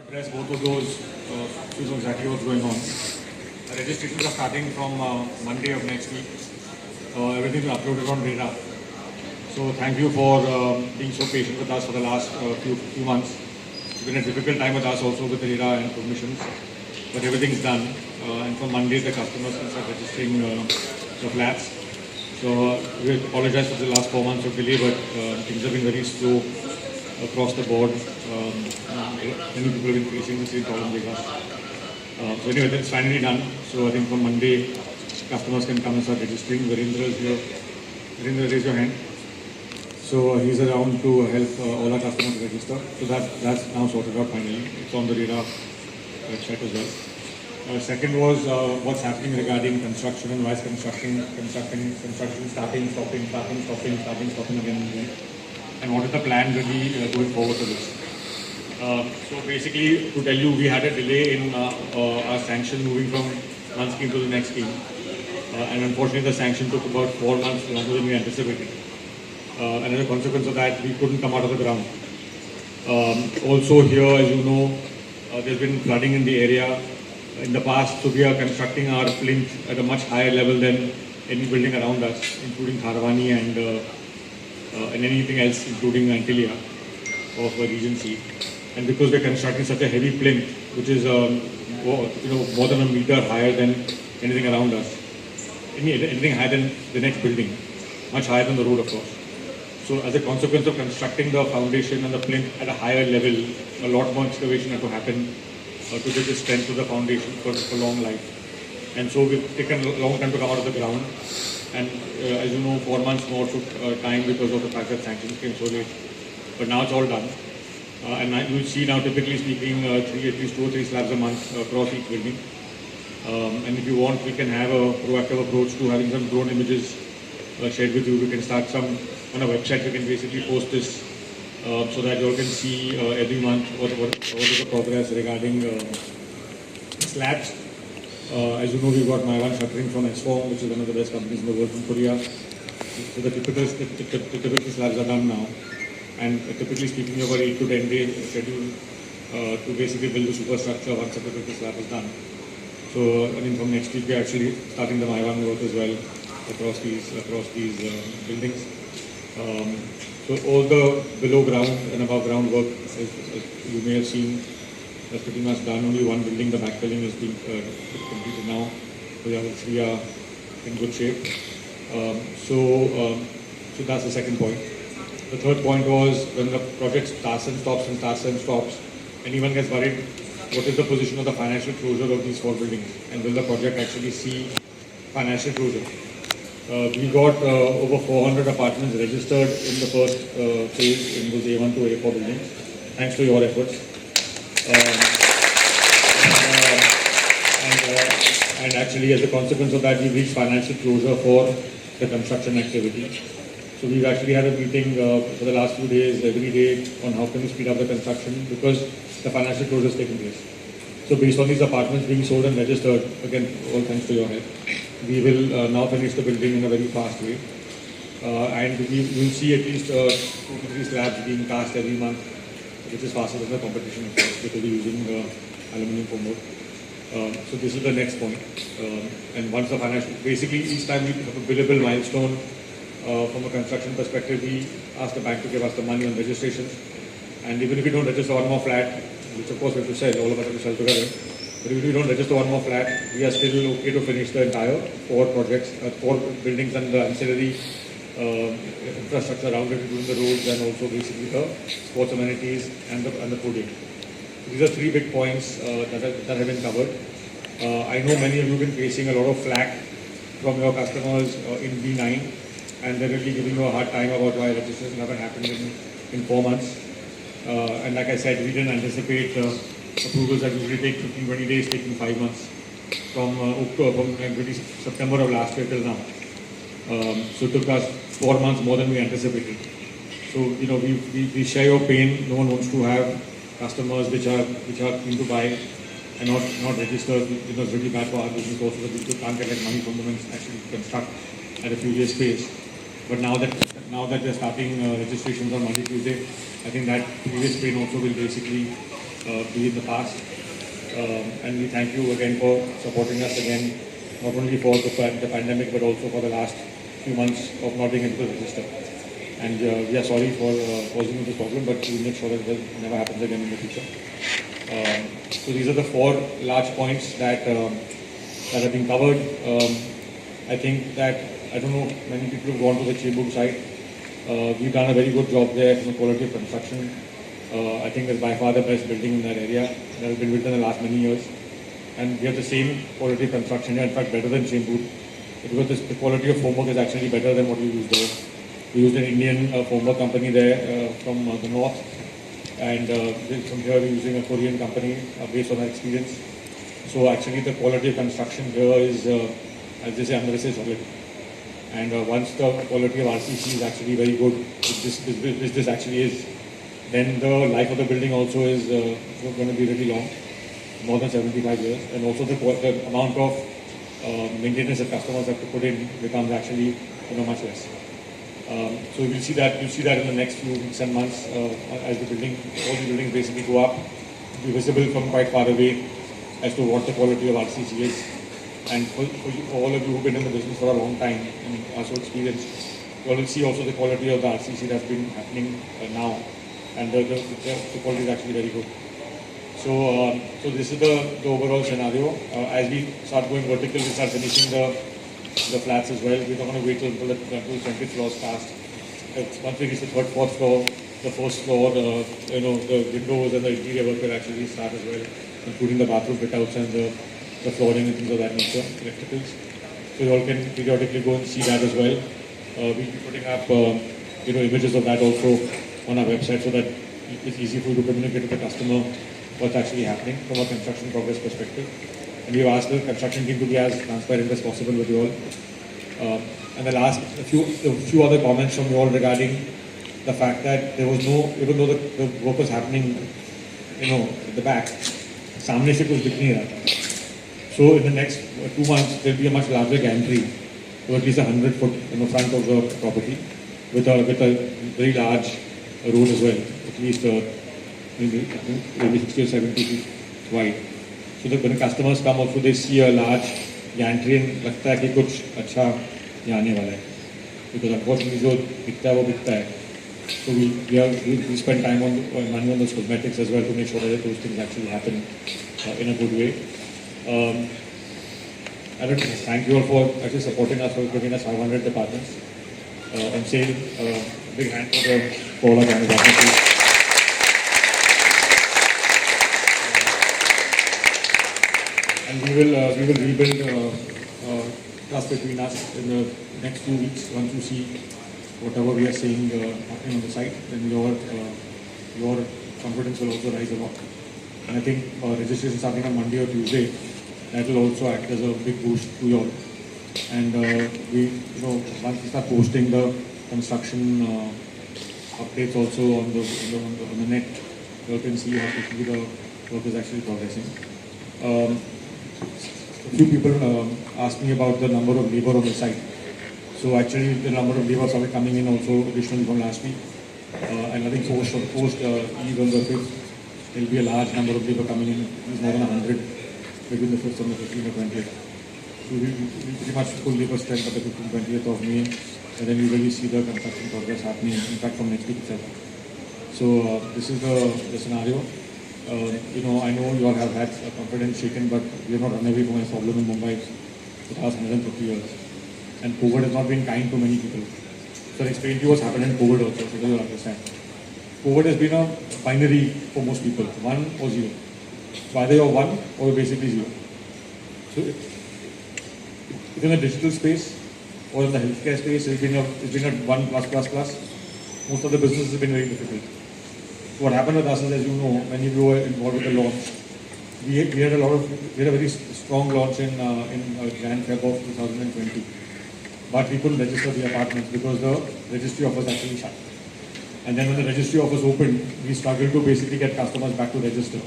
address both of those, to know exactly what's going on. Registrations are starting from Monday of next week. Everything is uploaded on Radar. So thank you for being so patient with us for the last few months. It's been a difficult time with us also with the Radar and permissions, but everything's done. And from Monday the customers can start registering the flats. So we apologize for the last 4 months of delay, but things have been very slow across the board. Many people have been facing the same problem with us. So anyway, that's finally done. So I think from Monday, customers can come and start registering. Virendra is here. Virendra, raise your hand. So he's around to help all our customers register. So that's now sorted out finally. It's on the Radar website as well. Second was what's happening regarding construction and why is construction starting, stopping again. And what is the plan really going forward to this? So basically, to tell you, we had a delay in our sanction moving from one scheme to the next scheme. And unfortunately, the sanction took about 4 months longer than we anticipated. And as a consequence of that, we couldn't come out of the ground. Also here, as you know, there's been flooding in the area in the past, so we are constructing our plinth at a much higher level than any building around us, including Tharavani and anything else, including Antilia of Regency. And because we're constructing such a heavy plinth, which is more than a meter higher than anything around us, anything higher than the next building, much higher than the road, of course. So as a consequence of constructing the foundation and the plinth at a higher level, a lot more excavation had to happen to get the strength of the foundation for long life. And so we've taken a long time to come out of the ground. And as you know, 4 months more took time because of the fact that sanctions came so late. But now it's all done. And you will see now, typically speaking, at least 2 or 3 slabs a month across each building. And if you want, we can have a proactive approach to having some drone images shared with you. We can start some on our website. We can basically post this so that you all can see every month what is the progress regarding slabs. As you know, we've got Mharal shuttering from S4, which is one of the best companies in the world from Korea. So the typical slabs are done now. And typically speaking, you have about 8 to 10 day schedule to basically build the superstructure once the typical slab is done. So I mean, from next week, we're actually starting the Mharal work as well across these buildings. So all the below ground and above ground work, as you may have seen, that's pretty much done. Only one building, the backfilling, is being completed now. The other 3 are in good shape. So that's the second point. The third point was when the project starts and stops, anyone gets worried, what is the position of the financial closure of these 4 buildings? And will the project actually see financial closure? We got over 400 apartments registered in the first phase in those A1 to A4 buildings, thanks to your efforts. And actually, as a consequence of that, we reached financial closure for the construction activity. So we've actually had a meeting for the last few days, every day, on how can we speed up the construction because the financial closure is taking place. So based on these apartments being sold and registered, again, all thanks to your help, we will now finish the building in a very fast way. And we will see at least 2 to 3 slabs being cast every month, which is faster than the competition, of course, because we're using aluminum foam board. So this is the next point. And once the financial, basically each time we have a billable milestone from a construction perspective, we ask the bank to give us the money on registrations. And even if we don't register one more flat, which of course we have to sell, all of us have to sell together. But if we don't register one more flat, we are still okay to finish the entire 4 projects, 4 buildings and the ancillary infrastructure around it, including the roads and also basically the sports amenities and the podium. These are 3 big points that have been covered. I know many of you have been facing a lot of flack from your customers in B9, and they're really giving you a hard time about why registration haven't happened in 4 months. And like I said, we didn't anticipate approvals that usually take 15-20 days, taking 5 months from September of last year till now. So it took us 4 months more than we anticipated. So we share your pain. No one wants to have customers which are keen to buy and not registered. It's really bad for our business also that we can't get money from them and actually construct at a few days' pace. But now that they're starting registrations on Monday, Tuesday, I think that previous pain also will basically be in the past. And we thank you again for supporting us again, not only for the pandemic, but also for the last few months of not being able to register. And we are sorry for causing you this problem, but we'll make sure that it never happens again in the future. So these are the 4 large points that that have been covered. I think that, I don't know, many people have gone to the Chembur site. We've done a very good job there from the quality of construction. I think it's by far the best building in that area that has been built in the last many years. And we have the same quality of construction here, in fact better than Chembur, because the quality of formwork is actually better than what we used there. We used an Indian formwork company there from the north, and from here we're using a Korean company based on our experience. So actually the quality of construction here is, as they say, solid. And once the quality of RCC is actually very good, which this actually is, then the life of the building also is going to be really long, more than 75 years. And also the amount of maintenance that customers have to put in becomes actually much less. So you'll see that in the next few weeks and months as all the buildings basically go up, it'll be visible from quite far away as to what the quality of RCC is. And for all of you who've been in the business for a long time and are so experienced, you will see also the quality of the RCC that's been happening now, and the quality is actually very good. So this is the overall scenario. As we start going vertical, we start finishing the flats as well. We're not going to wait until the 20th floor is cast. Once we reach the 3rd, 4th floor, the 1st floor, the windows and the interior work will actually start as well, including the bathroom fit-outs and the flooring and things of that nature, electricals. So you all can periodically go and see that as well. We'll be putting up images of that also on our website, so that it's easy for you to communicate with the customer what's actually happening from a construction progress perspective. And we've asked the construction team to be as transparent as possible with you all. And the last, a few other comments from you all regarding the fact that there was no, even though the work was happening, at the back, सामने से कुछ दिख नहीं रहा. So in the next 2 months, there will be a much larger gantry, so at least 100 foot in the front of the property, with a very large road as well, at least maybe 60 or 70 feet wide. So that when the customers come also, they see a large gantry and लगता है कि कुछ अच्छा यहाँ आने वाला है. Because unfortunately जो दिखता है वो दिखता है. So we spend time on money on those cosmetics as well to make sure that those things actually happen in a good way. I would thank you all for actually supporting us, for giving us 500 departments, and saying big hand for all our departments. And we will rebuild trust between us in the next 2 weeks. Once you see whatever we are saying happening on the site, then your confidence will also rise a lot. And I think registration starting on Monday or Tuesday, that will also act as a big boost to you all. And once we start posting the construction updates also on the net, you can see how quickly the work is actually progressing. A few people asked me about the number of labor on the site. So actually the number of labor are coming in also additionally from last week. And I think post Eid on the 5th, there will be a large number of labor coming in. It's more than 100 between the 5th and the 15th or 20th. So we pretty much full labor strength at the 15th, 20th of May, and then we really see the construction progress happening, in fact from next week itself. So this is the scenario. I know you all have had confidence shaken, but we have not run away from a problem in Mumbai for the last 150 years. And COVID has not been kind to many people. So I'll explain to you what's happened in COVID also, so you'll understand. COVID has been a binary for most people, 1 or 0. So either you're 1 or you're basically 0. So if in the digital space or in the healthcare space, it's been a 1+++. Most of the businesses have been very difficult. So what happened with us is, as you know, when you were involved with the launch, we had a very strong launch in Jan Feb of 2020. But we couldn't register the apartments because the registry office actually shut. And then when the registry office opened, we struggled to basically get customers back to register.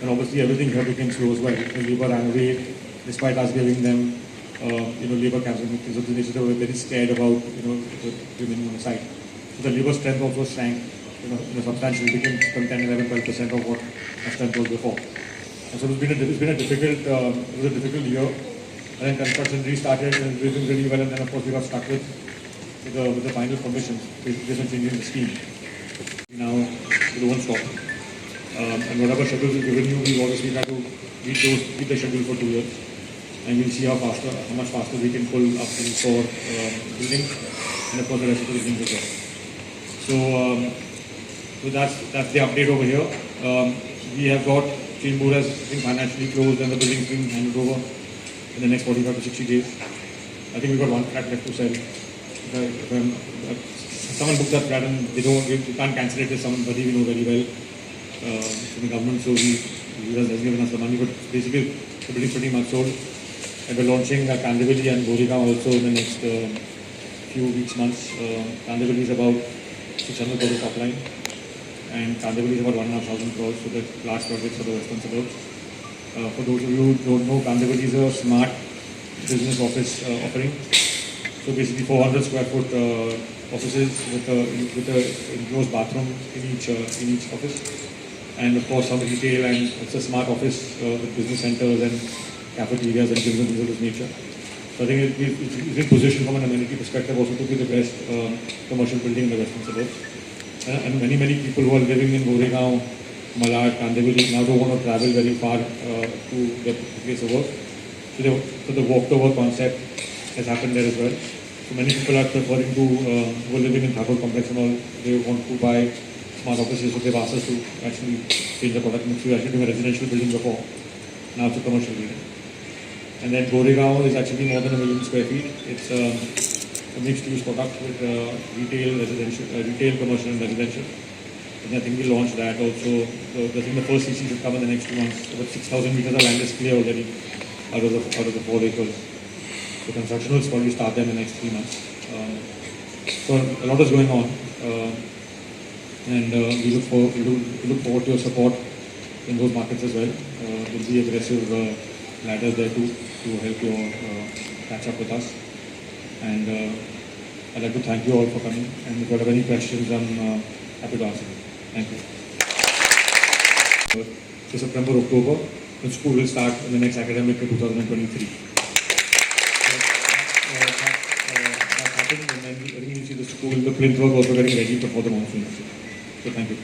And obviously everything here became slow as well. The labor ran away, despite us giving them, labor cabs. So they were very scared about, remaining on the site. So the labor strength also shrank. substantially, became from 10, 11, 12% of what our strength was before. And so it's been a difficult year. And then construction restarted and we've been really well, and then of course we got stuck with the final permissions based on changing the scheme. Now we don't stop. And whatever schedules we've given you, we've obviously had to beat the schedule for 2 years. And we'll see how much faster we can pull up things for buildings and of course the rest of the buildings as well. So that's the update over here. We have got Chembur has been financially closed and the building's being handed over in the next 45 to 60 days. I think we've got one flat left to sell. Someone booked that flat and we can't cancel it. There's somebody we know very well from the government, so he has given us the money. But basically, the building's pretty much sold. And we're launching Kandivali and Goregaon also in the next few weeks, months. Kandivali is about 600 crores top line, and Kandivali is about 1,500 crores for the last projects for the western suburbs. For those of you who don't know, Kandivali is a smart business office offering. So basically 400 square foot offices with a enclosed bathroom in each office, and of course some retail, and it's a smart office with business centers and cafeterias and gyms and things of this nature. So I think it's in position from an amenity perspective also to be the best commercial building in the western suburbs. And many people who are living in Goregaon, Malad, Kandivali now don't want to travel very far to their place of work. So the walk-to-work concept has happened there as well. So many people are preferring to, who are living in Thakur complex and all, they want to buy smart offices, so they've asked us to actually change the product mix. We were actually doing a residential building before, now it's a commercial building. And then Goregaon is actually more than 1 million square feet. It's a mixed-use product with retail, commercial and residential. And I think we launched that also. So I think the first CC should come in the next 2 months. About 6,000 meters of land is clear already out of the 4 acres. The construction will probably start there in the next 3 months. So a lot is going on. And we look forward to your support in those markets as well. There'll be aggressive ladders there too to help you catch up with us. And I'd like to thank you all for coming. And if you have any questions, I'm happy to answer them. Thank you. So September, October, the school will start in the next academic year 2023. That's happening, and then you see the school, the plinth work also getting ready before the monsoon. So thank you.